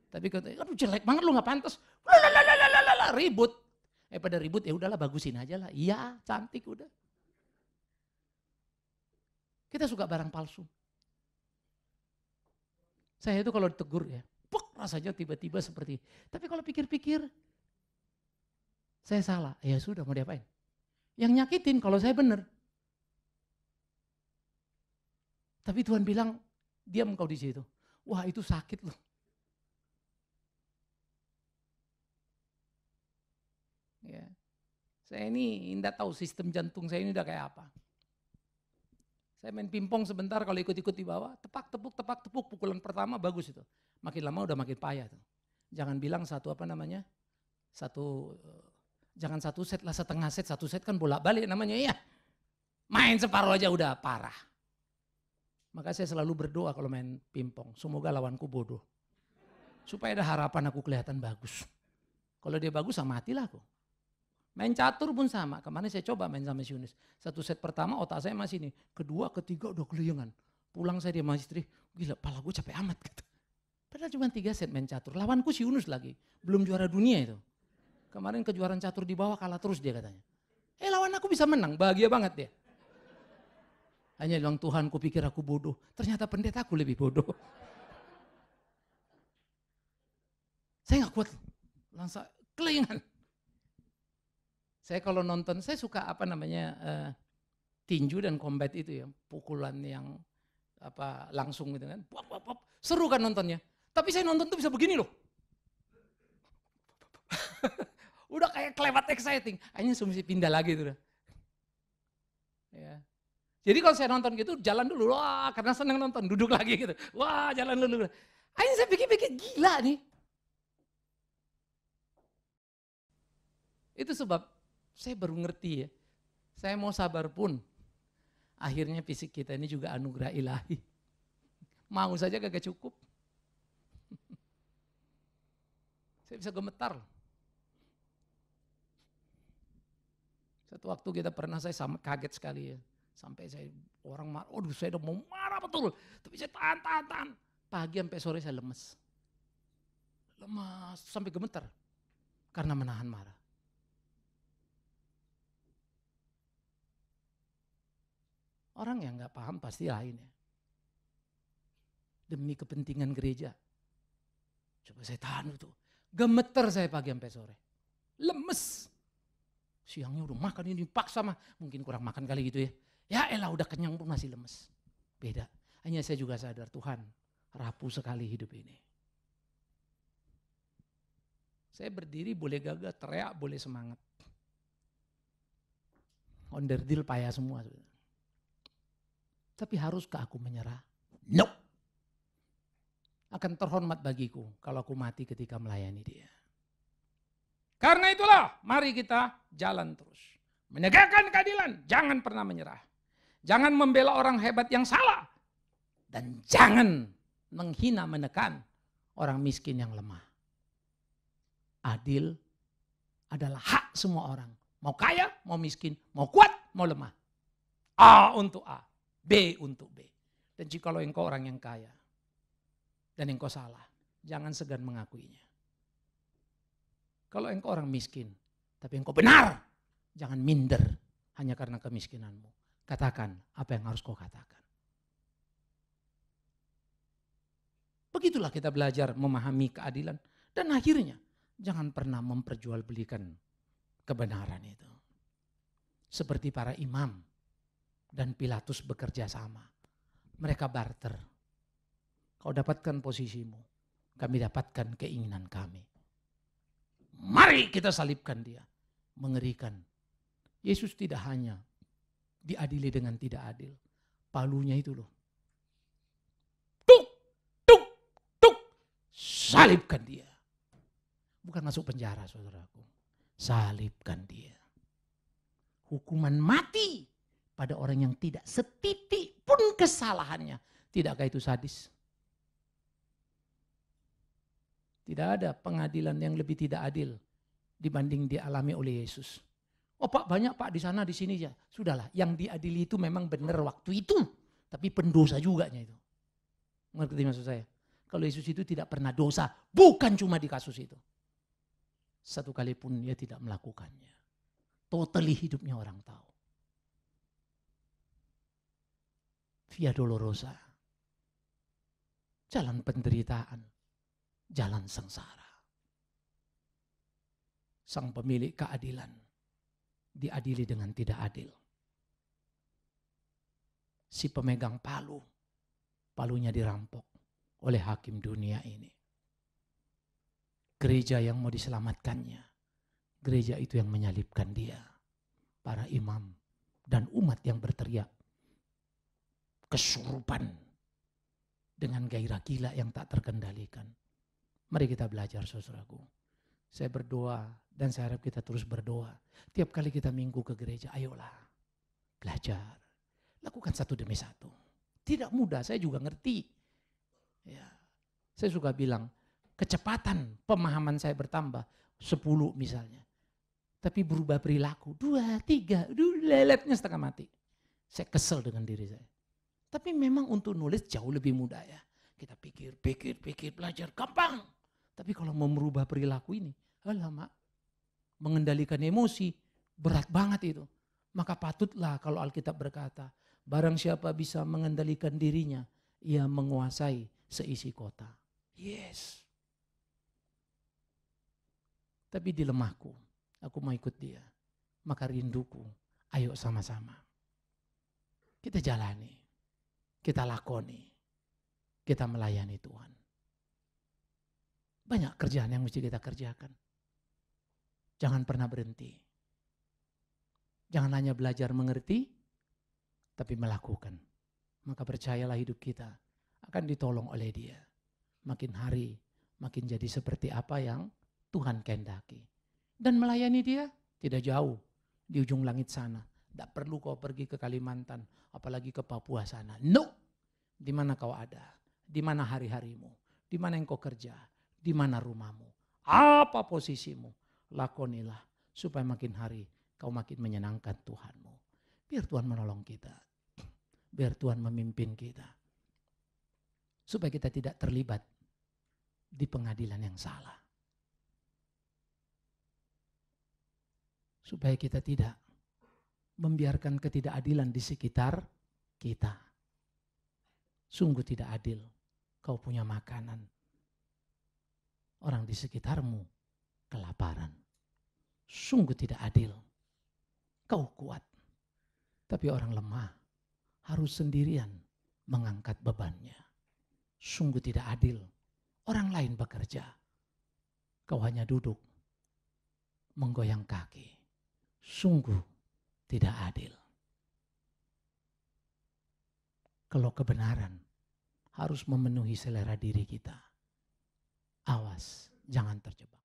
Speaker 1: Tapi katanya, aduh jelek banget lu gak pantas. Ribut. Pada ribut ya udahlah bagusin aja lah. Iya, cantik udah. Kita suka barang palsu. Saya itu kalau ditegur ya, rasanya tiba-tiba seperti. Tapi kalau pikir-pikir, saya salah. Ya sudah, mau diapain? Yang nyakitin kalau saya benar. Tapi Tuhan bilang, diam kau di situ. Wah itu sakit loh. Ya. Saya ini tidak tahu sistem jantung saya ini udah kayak apa. Saya main pingpong sebentar kalau ikut-ikut di bawah, tepak tepuk, pukulan pertama bagus itu. Makin lama udah makin payah tuh. Jangan bilang jangan satu set lah, setengah set, satu set kan bolak-balik namanya ya. Main separuh aja udah parah. Maka saya selalu berdoa kalau main pingpong, semoga lawanku bodoh. Supaya ada harapan aku kelihatan bagus. Kalau dia bagus, matilah aku. Main catur pun sama, kemarin saya coba main sama si Yunus. Satu set pertama otak saya masih ini, kedua, ketiga udah keliengan. Pulang saya dia sama istri, gila pala gue capek amat. Gitu. Padahal cuma 3 set main catur, lawanku si Yunus lagi, belum juara dunia itu. Kemarin kejuaraan catur di bawah kalah terus dia katanya. Lawan aku bisa menang, bahagia banget dia. Hanya bilang Tuhan kupikir aku bodoh, ternyata pendeta aku lebih bodoh. Saya gak kuat, langsung keliengan. Saya kalau nonton, saya suka tinju dan combat itu ya, pukulan yang langsung gitu kan. Seru kan nontonnya. Tapi saya nonton tuh bisa begini loh. Udah kayak kelewat exciting. Akhirnya mesti pindah lagi tuh. Ya. Jadi kalau saya nonton gitu jalan dulu, wah karena senang nonton, duduk lagi gitu. Wah jalan dulu. Akhirnya saya pikir-pikir gila nih. Itu sebab saya baru ngerti ya, saya mau sabar pun, akhirnya fisik kita ini juga anugerah ilahi. Mau saja kagak cukup. Saya bisa gemetar. Satu waktu kita pernah saya kaget sekali ya, sampai saya orang marah, saya udah mau marah betul, tapi saya tahan. Pagi sampai sore saya lemes sampai gemetar karena menahan marah. Orang yang gak paham pasti lain ya. Demi kepentingan gereja. Coba saya tahan itu. Gemeter saya pagi sampai sore. Lemes. Siangnya udah makan ini paksa mah. Mungkin kurang makan kali gitu ya. Ya elah udah kenyang pun masih lemes. Beda. Hanya saya juga sadar Tuhan rapuh sekali hidup ini. Saya berdiri boleh gagah, teriak boleh semangat. Onderdil payah semua. Tapi haruskah aku menyerah? No. Akan terhormat bagiku kalau aku mati ketika melayani dia. Karena itulah mari kita jalan terus. Menegakkan keadilan, jangan pernah menyerah. Jangan membela orang hebat yang salah. Dan jangan menghina menekan orang miskin yang lemah. Adil adalah hak semua orang. Mau kaya, mau miskin, mau kuat, mau lemah. A untuk A, B untuk B. Dan jikalau engkau orang yang kaya dan engkau salah, jangan segan mengakuinya. Kalau engkau orang miskin, tapi engkau benar, jangan minder hanya karena kemiskinanmu. Katakan apa yang harus kau katakan. Begitulah kita belajar memahami keadilan. Dan akhirnya jangan pernah memperjualbelikan kebenaran itu. Seperti para imam dan Pilatus bekerja sama. Mereka barter. Kau dapatkan posisimu, kami dapatkan keinginan kami. Mari kita salibkan dia. Mengerikan. Yesus tidak hanya diadili dengan tidak adil. Palunya itu loh. Tuk, tuk, tuk. Salibkan dia. Bukan masuk penjara, saudaraku. Salibkan dia. Hukuman mati pada orang yang tidak setitik pun kesalahannya. Tidakkah itu sadis? Tidak ada pengadilan yang lebih tidak adil dibanding dialami oleh Yesus. Oh Pak, banyak Pak di sana di sini ya. Sudahlah, yang diadili itu memang benar waktu itu, tapi pendosa juganya itu. Mengerti maksud saya? Kalau Yesus itu tidak pernah dosa, bukan cuma di kasus itu. Satu kali pun dia tidak melakukannya. Totally hidupnya orang tahu. Via Dolorosa. Jalan penderitaan. Jalan sengsara. Sang pemilik keadilan diadili dengan tidak adil. Si pemegang palu, palunya dirampok oleh hakim dunia ini. Gereja yang mau diselamatkannya, gereja itu yang menyalibkan dia. Para imam dan umat yang berteriak kesurupan dengan gairah gila yang tak terkendalikan. Mari kita belajar, saudaraku. Saya berdoa dan saya harap kita terus berdoa. Tiap kali kita minggu ke gereja, ayolah belajar. Lakukan satu demi satu. Tidak mudah, saya juga ngerti. Ya, saya suka bilang, kecepatan pemahaman saya bertambah 10 misalnya. Tapi berubah perilaku 2, 3, leletnya setengah mati. Saya kesel dengan diri saya. Tapi memang untuk nulis jauh lebih mudah ya. Kita pikir, belajar, gampang. Tapi kalau mau merubah perilaku ini, lama. Mengendalikan emosi, berat banget itu. Maka patutlah kalau Alkitab berkata, barang siapa bisa mengendalikan dirinya, ia menguasai seisi kota. Yes. Tapi di lemahku, aku mau ikut dia. Maka rinduku, ayo sama-sama. Kita jalani, kita lakoni, kita melayani Tuhan. Banyak kerjaan yang mesti kita kerjakan. Jangan pernah berhenti. Jangan hanya belajar mengerti, tapi melakukan. Maka percayalah hidup kita akan ditolong oleh Dia. Makin hari, makin jadi seperti apa yang Tuhan kehendaki. Dan melayani Dia tidak jauh di ujung langit sana. Tidak perlu kau pergi ke Kalimantan, apalagi ke Papua sana. No! Di mana kau ada? Di mana hari-harimu? Di mana engkau kerja? Di mana rumahmu? Apa posisimu? Lakonilah supaya makin hari kau makin menyenangkan Tuhanmu. Biar Tuhan menolong kita. Biar Tuhan memimpin kita. Supaya kita tidak terlibat di pengadilan yang salah. Supaya kita tidak membiarkan ketidakadilan di sekitar kita. Sungguh tidak adil. Kau punya makanan. Orang di sekitarmu kelaparan. Sungguh tidak adil. Kau kuat. Tapi orang lemah harus sendirian mengangkat bebannya. Sungguh tidak adil. Orang lain bekerja. Kau hanya duduk menggoyang kaki. Sungguh tidak adil. Kalau kebenaran harus memenuhi selera diri kita. Awas, jangan terjebak.